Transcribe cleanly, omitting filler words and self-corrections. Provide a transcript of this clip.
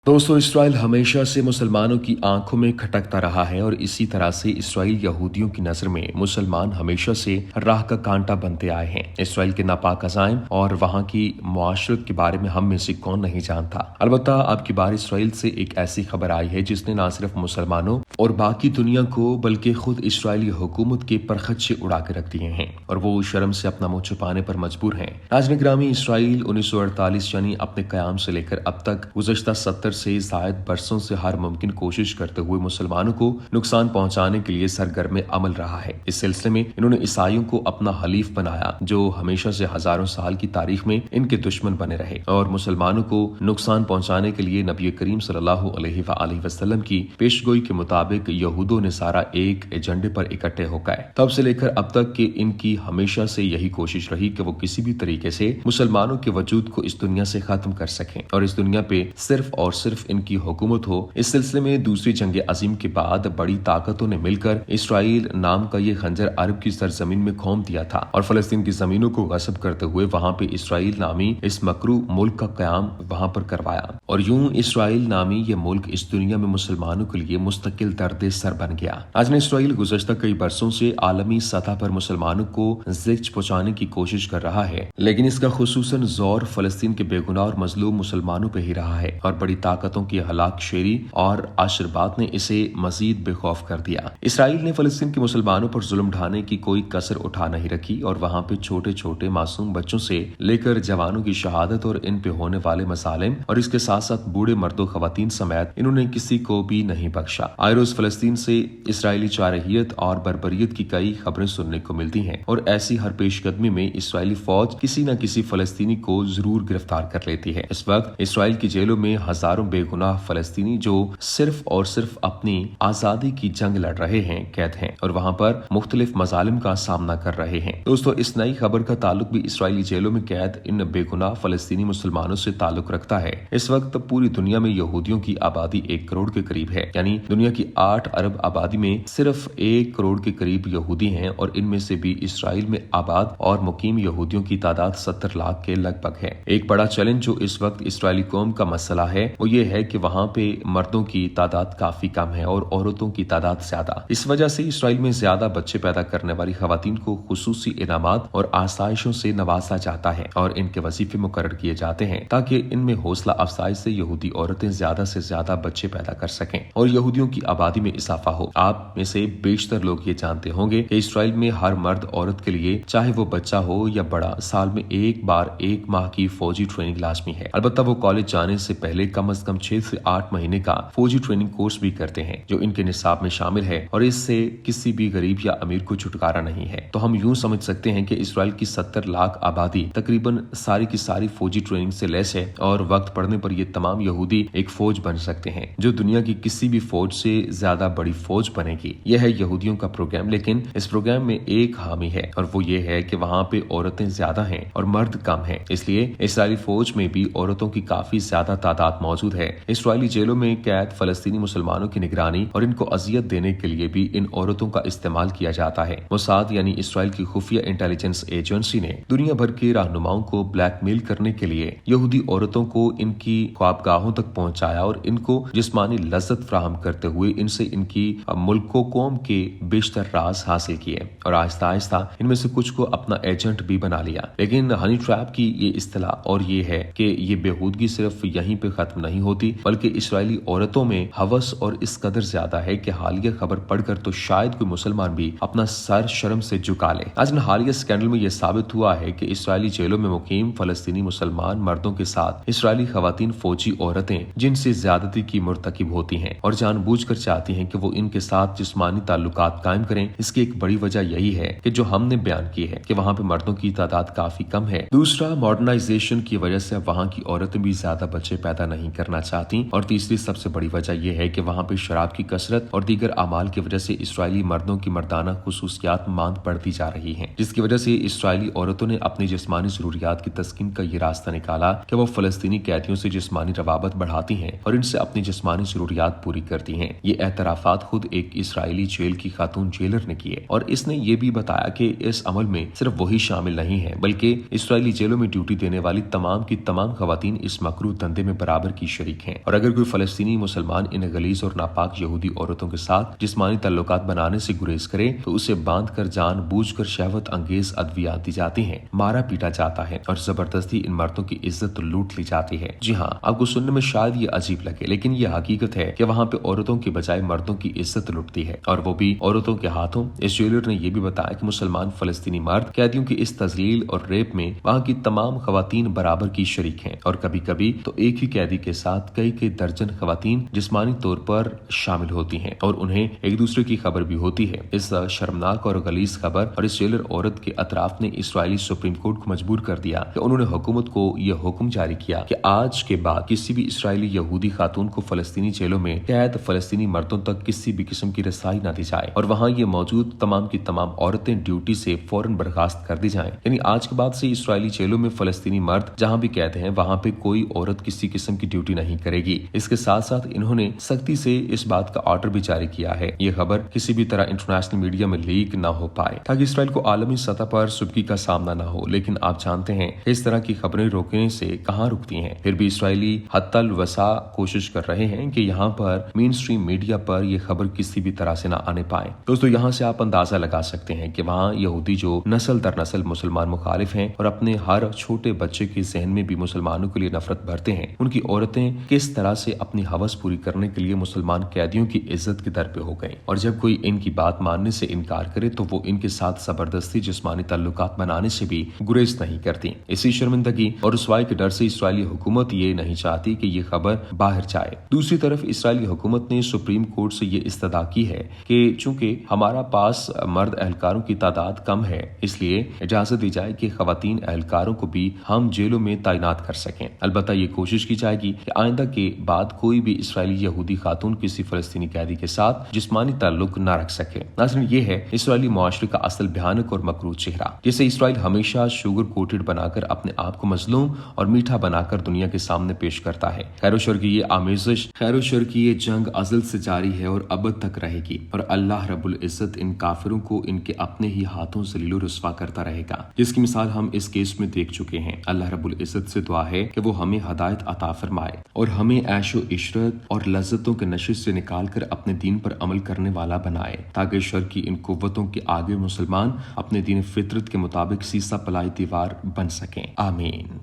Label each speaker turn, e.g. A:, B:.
A: दोस्तों, इसराइल हमेशा से मुसलमानों की आंखों में खटकता रहा है और इसी तरह से इसराइल यहूदियों की नजर में मुसलमान हमेशा से राह का कांटा बनते आए हैं। इसराइल के नापाक अज़ाइम और वहां की मुआशरत के बारे में हम में से कौन नहीं जानता। अलबत्ता अब की बार इसराइल से एक ऐसी खबर आई है जिसने न सिर्फ मुसलमानों और बाकी दुनिया को बल्कि खुद इसराइली हुकूमत के परखच्चे उड़ा के रख दिए हैं और वो शर्म से अपना मुंह छुपाने पर मजबूर हैं। नाज़रीन गिरामी, इसराइल 1948 यानी अपने कयाम से लेकर अब तक गुज़श्ता 70 से जायद बरसों से हर मुमकिन कोशिश करते हुए मुसलमानों को नुकसान पहुंचाने के लिए सरगर्म अमल रहा है। इस सिलसिले में इन्होंने ईसाइयों को अपना हलीफ बनाया जो हमेशा से हजारों साल की तारीख में इनके दुश्मन बने रहे और मुसलमानों को नुकसान पहुंचाने के लिए नबी करीम सल्लल्लाहु अलैहि वसल्लम की पेशगोई के मुताबिक यहूदों ने सारा एक एजेंडे पर इकट्ठे हो गए। तब से लेकर अब तक की इनकी हमेशा से यही कोशिश रही कि वो किसी भी तरीके से मुसलमानों के वजूद को इस दुनिया से खत्म कर सकें और इस दुनिया पे सिर्फ और सिर्फ इनकी हुकूमत हो। इस सिलसिले में दूसरी जंग अजीम के बाद बड़ी ताकतों ने मिलकर इसराइल नाम का ये खंजर अरब की सरजमीन में घोंप दिया था और फलस्तीन की जमीनों को गस्ब करते हुए वहां पे इसराइल नामी इस मकरू मुल्क का कयाम वहां पर करवाया और यूं इसराइल नामी ये मुल्क इस दुनिया में मुसलमानों के लिए मुस्तकिल दर्द सर बन गया। आज इसराइल गुज़श्ता कई बरसों से आलमी सतह पर मुसलमानों को ज़िक्र पहुंचाने की कोशिश कर रहा है, लेकिन इसका खुसूसन जोर फलस्तीन के बेगुनाह और मजलूम मुसलमानों पे ही रहा है और बड़ी ताकतों की हलाक शेरी और आशीर्वाद ने इसे मजीद बेखौफ कर दिया। इसराइल ने फलस्तीन के मुसलमानों पर जुल्म ढाने की कोई कसर उठा नहीं रखी और वहां पे छोटे छोटे मासूम बच्चों से लेकर जवानों की शहादत और इन पे होने वाले मसालिम और इसके साथ साथ बूढ़े मर्दों खवातीन समेत इन्होंने किसी को भी नहीं बख्शा। आए रोज फलस्तीन से इसराइली चारहियत और बर्बरियत की कई खबरें सुनने को मिलती हैं और ऐसी हर पेशकदमी में इसराइली फौज किसी न किसी फलस्तीनी को जरूर गिरफ्तार कर लेती है। इस वक्त इसराइल की जेलों में हजारों बेगुनाह फलस्तीनी जो सिर्फ और सिर्फ अपनी आजादी की जंग लड़ रहे हैं कैद हैं और वहां पर मुख्तलिफ मजालिम का सामना कर रहे हैं। दोस्तों, इस नई खबर का ताल्लुक भी इसराइली जेलों में कैद इन बेगुनाह फलस्तीनी मुसलमानों से ताल्लुक रखता है। इस वक्त पूरी दुनिया में यहूदियों की आबादी 1 करोड़ के करीब है, यानी दुनिया की 8 अरब आबादी में सिर्फ 1 करोड़ के करीब यहूदी हैं और इनमें से भी इसराइल में आबाद और मुकीम यहूदियों की तादाद 70 लाख के लगभग है। एक बड़ा चैलेंज जो इस वक्त इसराइली कौम का मसला है वो ये है कि वहां पे मर्दों की तादाद काफी कम है और औरतों की तादाद ज्यादा। इस वजह से इसराइल में ज्यादा बच्चे पैदा करने वाली खवातीन को खुसूसी इनामात और आसाइशों से नवाजा जाता है और इनके वजीफे मुकर्रर किए जाते हैं ताकि इनमें हौसला अफजाई से यहूदी औरतें ज्यादा से ज्यादा बच्चे पैदा कर सकें और यहूदियों की आबादी में इजाफा हो। आप में से बेशतर लोग ये जानते होंगे कि इसराइल में हर मर्द औरत के लिए चाहे वो बच्चा हो या बड़ा साल में एक बार 1 माह की फौजी ट्रेनिंग लाजमी है। अलबत्ता वो कॉलेज जाने से पहले कम से कम 6 से 8 महीने का फौजी ट्रेनिंग कोर्स भी करते हैं जो इनके निसाब में शामिल है और इससे किसी भी गरीब या अमीर को छुटकारा नहीं है। तो हम यूं समझ सकते हैं कि इसराइल की 70 लाख आबादी तकरीबन सारी की सारी फौजी ट्रेनिंग से लैस है और वक्त पड़ने पर ये तमाम यहूदी एक फौज बन सकते हैं जो दुनिया की किसी भी फौज से ज्यादा बड़ी फौज बनेगी। यह है यहूदियों का प्रोग्राम, लेकिन इस प्रोग्राम में एक हामी है और वो ये है कि वहाँ पे औरतें ज्यादा हैं और मर्द कम हैं, इसलिए इसराइली फौज में भी औरतों की काफी ज्यादा तादाद मौजूद है। इसराइली जेलों में कैद फलस्तीनी मुसलमानों की निगरानी और इनको अजियत देने के लिए भी इन औरतों का इस्तेमाल किया जाता है। मोसाद यानी इसराइल की खुफिया इंटेलिजेंस एजेंसी ने दुनिया भर के रहनुमाओं को ब्लैकमेल करने के लिए यहूदी औरतों को इनकी ख्वाबगाहों तक पहुंचाया और इनको जिस्मानी लज्जत फराहम करते हुए इनसे इनकी मुल्को कौम के बेशतर राज हासिल किए और आहिस्ता आहिस्ता इनमें से कुछ को अपना एजेंट भी बना लिया। लेकिन हनी ट्रैप की ये इस्तिलाह और ये है कि ये बेहूदगी सिर्फ यहीं पे खत्म नहीं होती बल्कि इसराइली औरतों में हवस और इस कदर ज्यादा है कि हालिया खबर पढ़कर तो शायद कोई मुसलमान भी अपना सर शर्म से झुका ले। आज हालिया स्कैंडल में यह साबित हुआ है कि इसराइली जेलों में मुकीम फलस्तीनी मुसलमान मर्दों के साथ इसराइली खवातीन फौजी औरतें जिनसे ज्यादती की मुर्तकिब होती हैं और जानबूझकर चाहती हैं कि वो इनके साथ जिस्मानी ताल्लुकात कायम करें। इसकी एक बड़ी वजह यही है कि जो हमने बयान की है कि वहाँ पे मर्दों की तादाद काफी कम है। दूसरा, मॉडर्नाइजेशन की वजह से वहाँ की औरतें भी ज्यादा बच्चे पैदा नहीं करना चाहती और तीसरी सबसे बड़ी वजह यह है कि वहाँ पे शराब की कसरत और दीगर अमाल की वजह से इसराइली मर्दों की मर्दाना खुसूसियात मांद बढ़ती जा रही है, जिसकी वजह से इसराइली औरतों ने अपनी जिस्मानी जरूरियात की तस्कीन का ये रास्ता निकाला कि वो फलस्तीनी कैदियों से जिस्मानी रवाबत बढ़ाती हैं और इनसे अपनी जिस्मानी जरूरियात पूरी करती हैं। ये एतराफात खुद एक इसराइली जेल की खातून जेलर ने किए और इसने ये भी बताया कि इस अमल में सिर्फ वही शामिल नहीं है बल्कि इसराइली जेलों में ड्यूटी देने वाली तमाम की तमाम खवातीन इस मकरू धंधे में बराबर की शरीक हैं। और अगर कोई फलस्तीनी मुसलमान इन गलीज और नापाक यहूदी औरतों के साथ जिस्मानी ताल्लुकात बनाने से गुरेज करे तो उसे बांध कर जानबूझकर शहवत अंगेज अद्वियात दी जाती हैं, मारा पीटा जाता है और जबरदस्ती इन मर्दों की इज्जत लूट ली जाती है। जी हाँ, आपको सुनने में शायद ये अजीब लगे, लेकिन ये हकीकत है कि वहाँ पे औरतों की बजाय मर्दों की इज्जत लुटती है, और वो भी औरतों के हाथों। इस जेलर ने यह भी बताया कि मुसलमान फलस्तीनी मर्द कैदियों की इस तजलील और रेप में वहाँ की तमाम खवातीन बराबर की शरीक हैं, और कभी कभी तो एक ही कैदी के साथ कई कई दर्जन खवातीन जिस्मानी तौर पर शामिल होती हैं और उन्हें एक दूसरे की खबर भी होती है। इस शर्मनाक और गलीज खबर और इस जेलर औरत के अतराफ ने इस्राएली सुप्रीम कोर्ट को मजबूर कर दिया कि उन्होंने हुकूमत को यह हुक्म जारी किया कि आज के बाद किसी भी इस्राएली यहूदी खातून को फलस्तीनी जेलों में कैद फलस्तीनी मर्दों तक किसी भी किस्म की रसाई न दी जाए और वहाँ ये मौजूद तमाम की तमाम औरतें ड्यूटी से फौरन बर्खास्त कर दी जाएं। यानी आज के बाद से इस्राएली जेलों में फलस्तीनी मर्द जहाँ भी कैद हैं वहाँ पे कोई औरत किसी किस्म की ड्यूटी नहीं करेगी। इसके साथ साथ इन्होंने सख्ती से इस बात का ऑर्डर भी जारी किया है ये खबर किसी भी तरह इंटरनेशनल मीडिया में लीक न हो पाए ताकि इसराइल को आलमी सतह पर सुबकी का सामना न हो। लेकिन आप जानते हैं इस तरह की खबरें रोकने से कहाँ रुकती हैं। फिर भी इसराइली हत्तल वसा कोशिश कर रहे हैं कि यहाँ पर मेन स्ट्रीम मीडिया पर यह खबर किसी भी तरह से न आने पाए। दोस्तों, यहाँ से आप अंदाजा लगा सकते हैं कि वहाँ यहूदी जो नस्ल दर नस्ल मुसलमान मुखालिफ हैं और अपने हर छोटे बच्चे के जहन में भी मुसलमानों के लिए नफरत भरते हैं, उनकी औरतें किस तरह से अपनी हवस पूरी करने के लिए मुसलमान कैदियों की इज्जत की दर पे हो गए और जब कोई इनकी बात मानने से इनकार करे तो वो इनके साथ जबरदस्ती जिस्मानी ताल्लुकात बनाने से भी गुरेज नहीं करती। इसी शर्मिंदगी और रुसवाई के डर से इस्राएली हुकूमत ये नहीं चाहती कि ये खबर बाहर जाए। दूसरी तरफ इस्राएली हुकूमत ने सुप्रीम कोर्ट से ये इस्तदा की है कि चूंकि हमारा पास मर्द एहलकारों की तादाद कम है, इसलिए इजाजत दी जाए कि खवातीन एहलकारों को भी हम जेलों में तैनात कर सकें। अलबत्ता ये कोशिश की जाएगी कि आइंदा के बाद कोई भी इस्राएली यहूदी खातून किसी फलस्तीनी कैदी के साथ जिस्मानी ताल्लुक न रख सके। नाज़रीन, ये है इस्राएली मुआशरे का असल भयानक और मकरूज चेहरा, जिसे इस्राएल हमेशा शुगर कोटेड बनाकर अपने आप को मजलूम और मीठा बनाकर दुनिया के सामने पेश करता है। खैर शर की ये आमेज़श, खैर शर की ये जंग अज़ल से जारी है और अब तक रहेगी और अल्लाह रब्बुल इज्जत इन काफिरों को इनके अपने ही हाथों जलील रुस्वा करता रहेगा, जिसकी मिसाल हम इस केस में देख चुके हैं। अल्लाह रब्बुल इज्जत से दुआ है कि वो हमें हदायत अता फरमाए और हमें ऐशो इशरत और लज्जतों के नशे से निकाल कर अपने दीन पर अमल करने वाला बनाए, ताकि शर की इन कुव्वतों के आगे मुसलमान अपने दीन फितरत के मुताबिक सीसा पलाई दीवार बन सकें। आमीन।